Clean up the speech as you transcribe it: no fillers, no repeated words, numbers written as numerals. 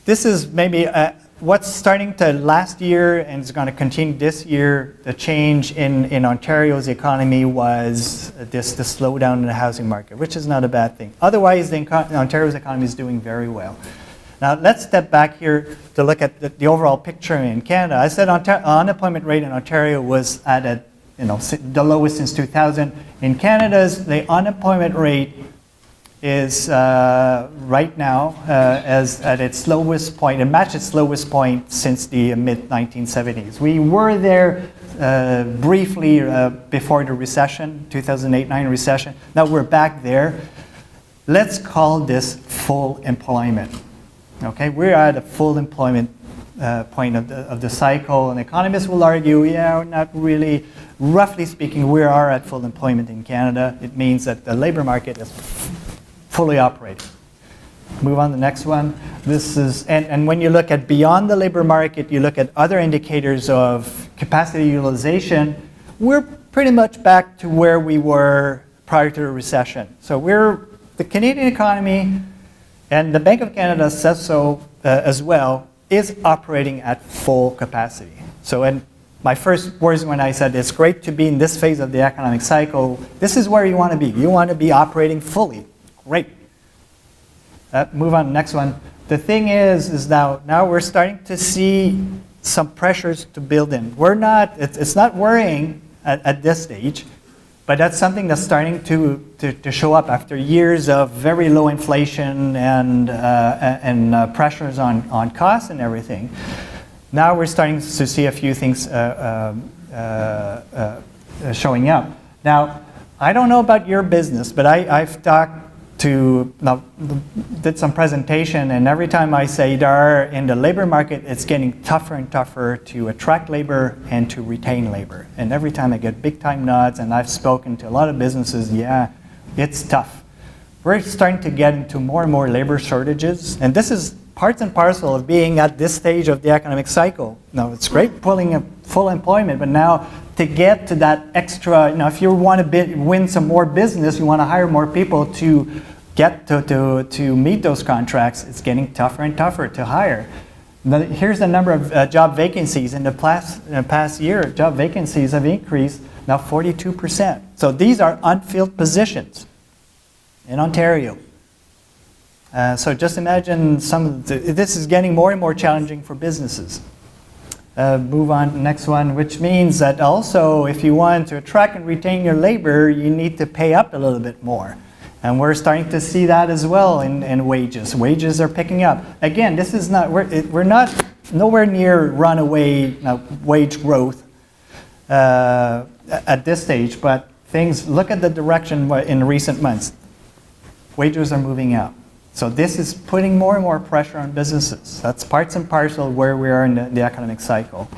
this is maybe what's starting to last year and is going to continue this year. The change in Ontario's economy was this slowdown in the housing market, which is not a bad thing. Otherwise, Ontario's economy is doing very well. Now, let's step back here to look at the overall picture in Canada. I said unemployment rate in Ontario was at the lowest since 2000. In Canada, the unemployment rate is right now at its lowest point. It matched its lowest point since the mid-1970s. We were there briefly before the recession, 2008-9 recession. Now we're back there. Let's call this full employment. Okay, we're at a full employment point of the cycle, and economists will argue, yeah, not really. Roughly speaking, we are at full employment in Canada. It means that the labor market is fully operating. Move on to the next one. This is, and when you look at beyond the labor market, you look at other indicators of capacity utilization, we're pretty much back to where we were prior to the recession. So the Canadian economy, and the Bank of Canada says so as well, is operating at full capacity. So, and my first words when I said it's great to be in this phase of the economic cycle, this is where you want to be. You want to be operating fully. Great. Move on to the next one. The thing is now we're starting to see some pressures to build in. It's not worrying at this stage, but that's something that's starting to show up after years of very low inflation and pressures on costs and everything. Now we're starting to see a few things showing up. Now, I don't know about your business, but I've did some presentation, and every time I say in the labor market, it's getting tougher and tougher to attract labor and to retain labor. And every time I get big time nods, and I've spoken to a lot of businesses, yeah, it's tough. We're starting to get into more and more labor shortages, and this is parts and parcel of being at this stage of the economic cycle. Now, it's great pulling a full employment, but now to get to that extra, if you want to win some more business, you want to hire more people to get to meet those contracts, it's getting tougher and tougher to hire. Now, here's the number of job vacancies. In the past year, job vacancies have increased now 42%. So these are unfilled positions in Ontario. So just imagine this is getting more and more challenging for businesses. Move on to the next one, which means that also if you want to attract and retain your labor, you need to pay up a little bit more. And we're starting to see that as well in wages. Wages are picking up. Again, this is not, we're not nowhere near runaway wage growth at this stage, but look at the direction in recent months. Wages are moving up. So this is putting more and more pressure on businesses. That's parts and parcel where we are in the economic cycle.